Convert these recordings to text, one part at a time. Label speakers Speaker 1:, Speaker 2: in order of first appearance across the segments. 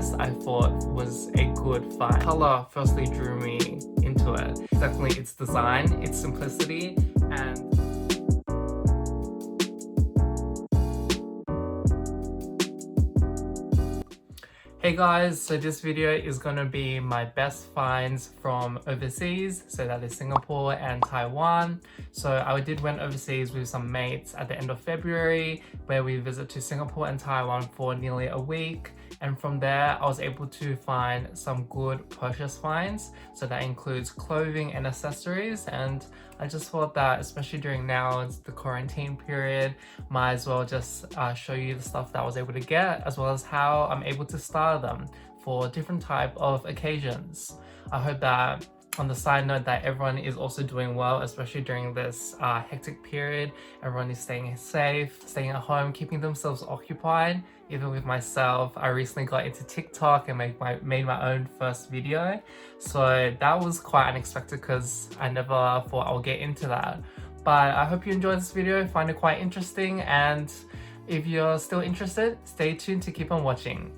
Speaker 1: this I thought was a good find. Color firstly drew me into it. Definitely its design, its simplicity, and hey guys, so this video is gonna be my best finds from overseas, so that is Singapore and Taiwan. So I went overseas with some mates at the end of February, where we visited to Singapore and Taiwan for nearly a week. And from there, I was able to find some good purchase finds. So that includes clothing and accessories. And I just thought that, especially during now, it's the quarantine period, might as well just show you the stuff that I was able to get, as well as how I'm able to style them for different type of occasions. I hope that on the side note that everyone is also doing well, especially during this hectic period. Everyone is staying safe, staying at home, keeping themselves occupied. Even with myself, I recently got into TikTok and made my own first video. So that was quite unexpected because I never thought I would get into that. But I hope you enjoyed this video, find it quite interesting, and if you're still interested, stay tuned to keep on watching.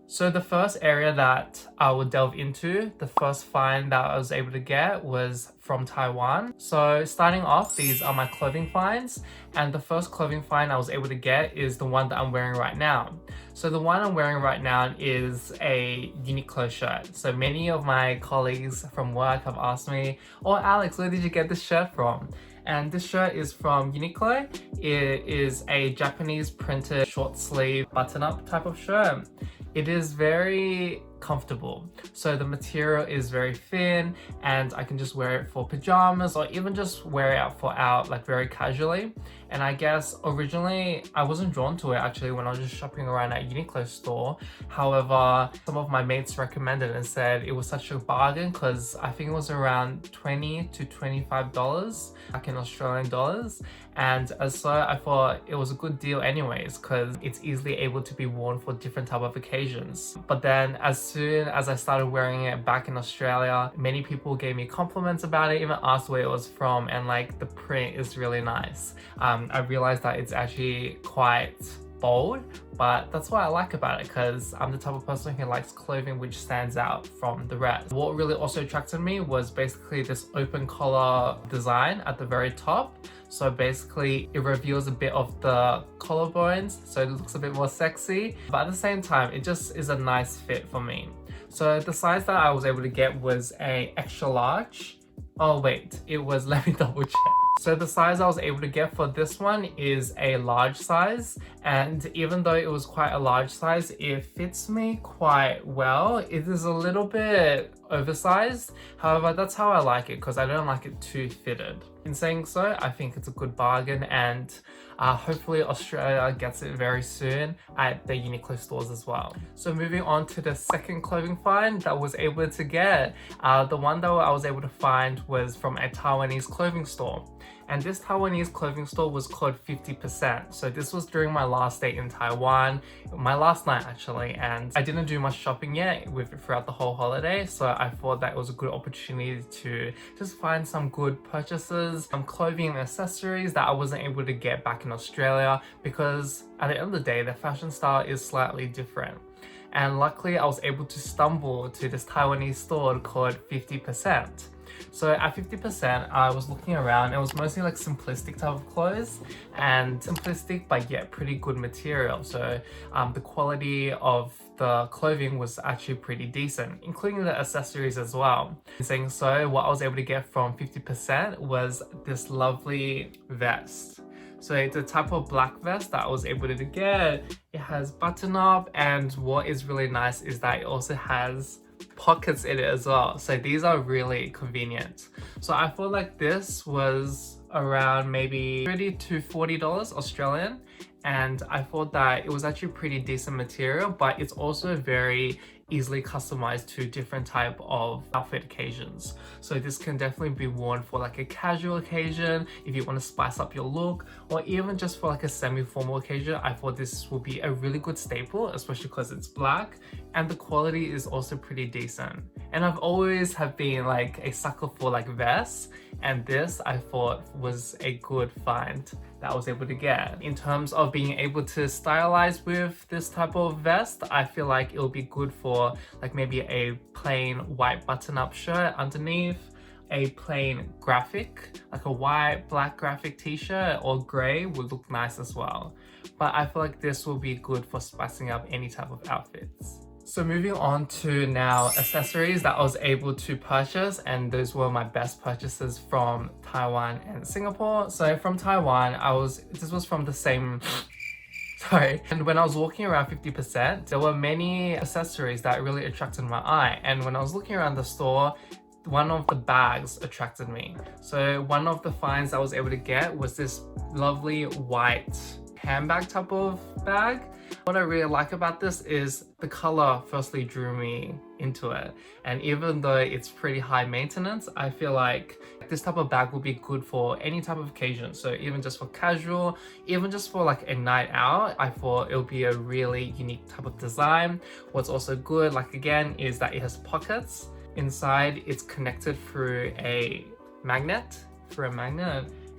Speaker 1: So the first area that I will delve into, the first find that I was able to get was from Taiwan. So starting off, these are my clothing finds, and the first clothing find I was able to get is the one that I'm wearing right now. So the one I'm wearing right now is a Uniqlo shirt. So many of my colleagues from work have asked me, "Oh Alex, where did you get this shirt from?" And this shirt is from Uniqlo. It is a Japanese printed short sleeve button-up type of shirt. It is very comfortable. So the material is very thin, and I can just wear it for pajamas or even just wear it out like very casually. And I guess originally I wasn't drawn to it actually when I was just shopping around at Uniqlo store. However, some of my mates recommended it and said it was such a bargain because I think it was around $20 to $25 back in Australian dollars. And so I thought it was a good deal anyways because it's easily able to be worn for different type of occasions. But then as soon as I started wearing it back in Australia, many people gave me compliments about it, even asked where it was from, and like the print is really nice. I realized that it's actually quite bold, but that's what I like about it because I'm the type of person who likes clothing which stands out from the rest. What really also attracted me was basically this open collar design at the very top. So basically it reveals a bit of the collarbones, so it looks a bit more sexy, but at the same time it just is a nice fit for me. So the size that I was able to get was a extra large. Oh wait, it was, let me double check. So the size I was able to get for this one is a large size, and even though it was quite a large size, it fits me quite well. It is a little bit oversized, however that's how I like it because I don't like it too fitted. In saying so, I think it's a good bargain, and hopefully Australia gets it very soon at the Uniqlo stores as well. So moving on to the second clothing find that I was able to get, the one that I was able to find was from a Taiwanese clothing store. And this Taiwanese clothing store was called 50%. So this was during my last day in Taiwan, my last night actually, and I didn't do much shopping yet throughout the whole holiday. So I thought that it was a good opportunity to just find some good purchases, some clothing and accessories that I wasn't able to get back in Australia, because at the end of the day, the fashion style is slightly different. And luckily I was able to stumble to this Taiwanese store called 50%. So at 50%, I was looking around. It was mostly like simplistic type of clothes, and simplistic but yet pretty good material. So the quality of the clothing was actually pretty decent, including the accessories as well. In saying so, what I was able to get from 50% was this lovely vest. So it's a type of black vest that I was able to get. It has button up, and what is really nice is that it also has pockets in it as well. So these are really convenient. So I feel like this was around maybe $30 to $40 Australian, and I thought that it was actually pretty decent material, but it's also very easily customized to different type of outfit occasions. So this can definitely be worn for like a casual occasion, if you want to spice up your look, or even just for like a semi-formal occasion. I thought this would be a really good staple, especially because it's black and the quality is also pretty decent. And I've always have been like a sucker for like vests, and this I thought was a good find. that I was able to get. In terms of being able to stylize with this type of vest, I feel like it'll be good for like maybe a plain white button-up shirt underneath, a plain graphic, like a white, black graphic t-shirt or grey would look nice as well. But I feel like this will be good for spicing up any type of outfits. So moving on to now accessories that I was able to purchase, and those were my best purchases from Taiwan and Singapore. So from Taiwan, this was from the same sorry. And when I was walking around 50%, there were many accessories that really attracted my eye. And when I was looking around the store, one of the bags attracted me. So one of the finds I was able to get was this lovely white handbag type of bag. What I really like about this is the color firstly drew me into it, and even though it's pretty high maintenance, I feel like this type of bag will be good for any type of occasion. So even just for casual, even just for like a night out, I thought it would be a really unique type of design. What's also good, like again, is that it has pockets. Inside it's connected through a magnet,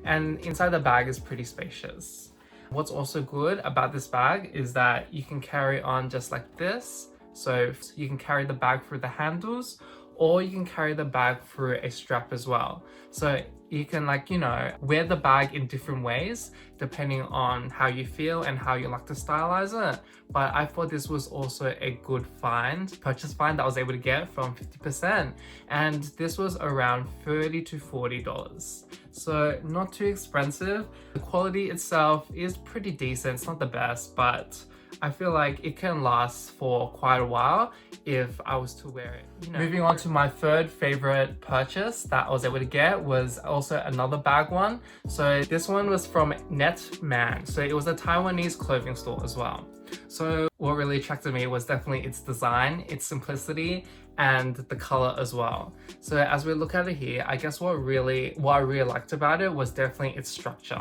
Speaker 1: and inside the bag is pretty spacious. What's also good about this bag is that you can carry on just like this. So you can carry the bag through the handles, or you can carry the bag through a strap as well. So you can, like, you know, wear the bag in different ways depending on how you feel and how you like to stylize it. But I thought this was also a good purchase find that I was able to get from 50%. And this was around $30 to $40. So not too expensive. The quality itself is pretty decent. It's not the best, but I feel like it can last for quite a while if I was to wear it. You know. Moving on to my third favorite purchase that I was able to get was also another bag one. So this one was from Netman. So it was a Taiwanese clothing store as well. So what really attracted me was definitely its design, its simplicity, and the color as well. So as we look at it here, I guess what I really liked about it was definitely its structure.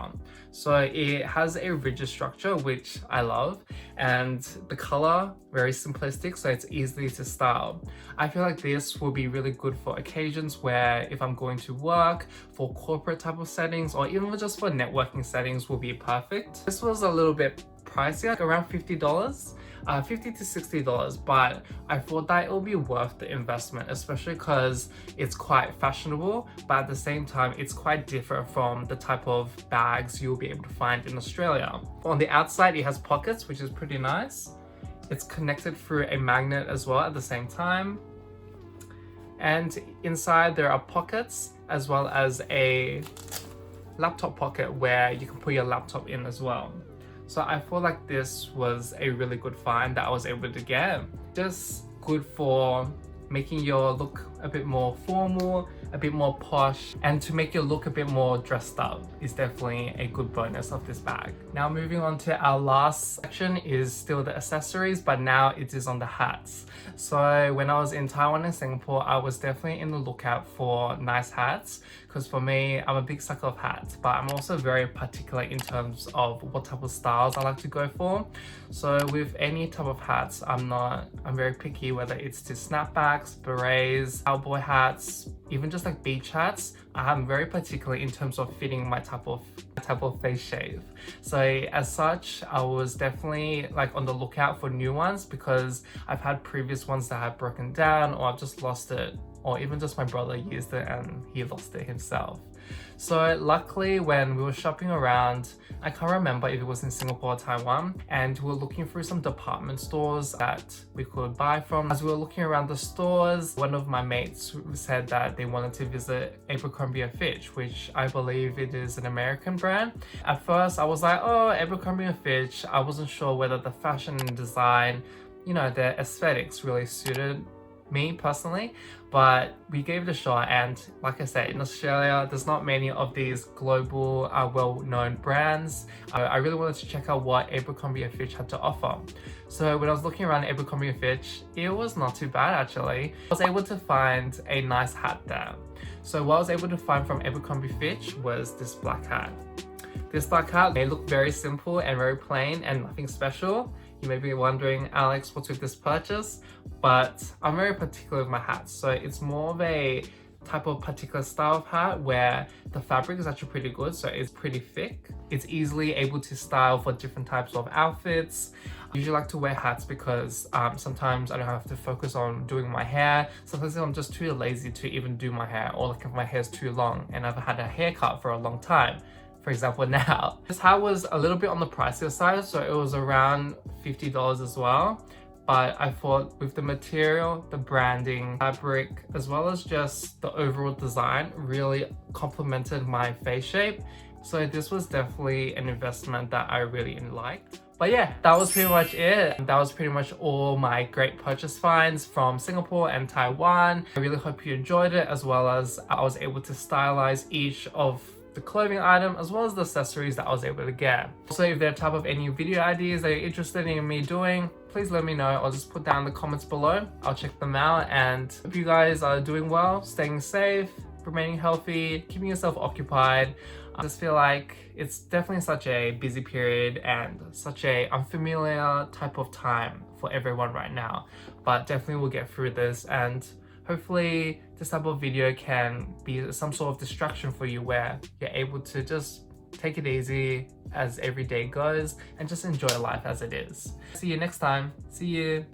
Speaker 1: So it has a rigid structure, which I love, and the color, very simplistic, so it's easy to style. I feel like this will be really good for occasions where if I'm going to work, for corporate type of settings, or even just for networking settings will be perfect. This was a little bit pricey, like around $50, $50 to $60, but I thought that it will be worth the investment, especially because it's quite fashionable, but at the same time it's quite different from the type of bags you'll be able to find in Australia. On the outside it has pockets, which is pretty nice. It's connected through a magnet as well at the same time, and inside there are pockets as well as a laptop pocket where you can put your laptop in as well. So I feel like this was a really good find that I was able to get. Just good for making your look a bit more formal, a bit more posh, and to make you look a bit more dressed up is definitely a good bonus of this bag. Now moving on to our last section is still the accessories, but now it is on the hats. So when I was in Taiwan and Singapore, I was definitely in the lookout for nice hats, because for me, I'm a big sucker of hats, but I'm also very particular in terms of what type of styles I like to go for. So with any type of hats, I'm very picky, whether it's to snapbacks, berets, cowboy hats, even just like beach hats. I'm very particular in terms of fitting my type of face shave. So as such, I was definitely like on the lookout for new ones, because I've had previous ones that have broken down, or I've just lost it, or even just my brother used it and he lost it himself. So luckily when we were shopping around, I can't remember if it was in Singapore or Taiwan, and we were looking through some department stores that we could buy from. As we were looking around the stores, one of my mates said that they wanted to visit Abercrombie Fitch, which I believe it is an American brand. At first I was like, oh, Abercrombie Fitch. I wasn't sure whether the fashion and design, you know, the aesthetics really suited me personally, but we gave it a shot. And like I said, in Australia there's not many of these global well-known brands. I really wanted to check out what Abercrombie Fitch had to offer. So when I was looking around Abercrombie Fitch, it was not too bad actually. I was able to find a nice hat there. So what I was able to find from Abercrombie Fitch was this black hat. This black hat may look very simple and very plain and nothing special. You may be wondering, Alex, what's with this purchase? But I'm very particular with my hats. So it's more of a type of particular style of hat where the fabric is actually pretty good, so it's pretty thick. It's easily able to style for different types of outfits. I usually like to wear hats because sometimes I don't have to focus on doing my hair. Sometimes I'm just too lazy to even do my hair, or like if my hair is too long and I've had a haircut for a long time. For example, now. This hat was a little bit on the pricier side, so it was around $50 as well. But I thought with the material, the branding, fabric, as well as just the overall design really complemented my face shape. So this was definitely an investment that I really liked. But yeah, that was pretty much it. That was pretty much all my great purchase finds from Singapore and Taiwan. I really hope you enjoyed it, as well as I was able to stylize each of the clothing item as well as the accessories that I was able to get. So if there are type of any video ideas that you're interested in me doing, please let me know, or just put down in the comments below. I'll check them out, and hope you guys are doing well, staying safe, remaining healthy, keeping yourself occupied. I just feel like it's definitely such a busy period and such a unfamiliar type of time for everyone right now, but definitely we'll get through this, and hopefully this type of video can be some sort of distraction for you where you're able to just take it easy as every day goes and just enjoy life as it is. See you next time. See you.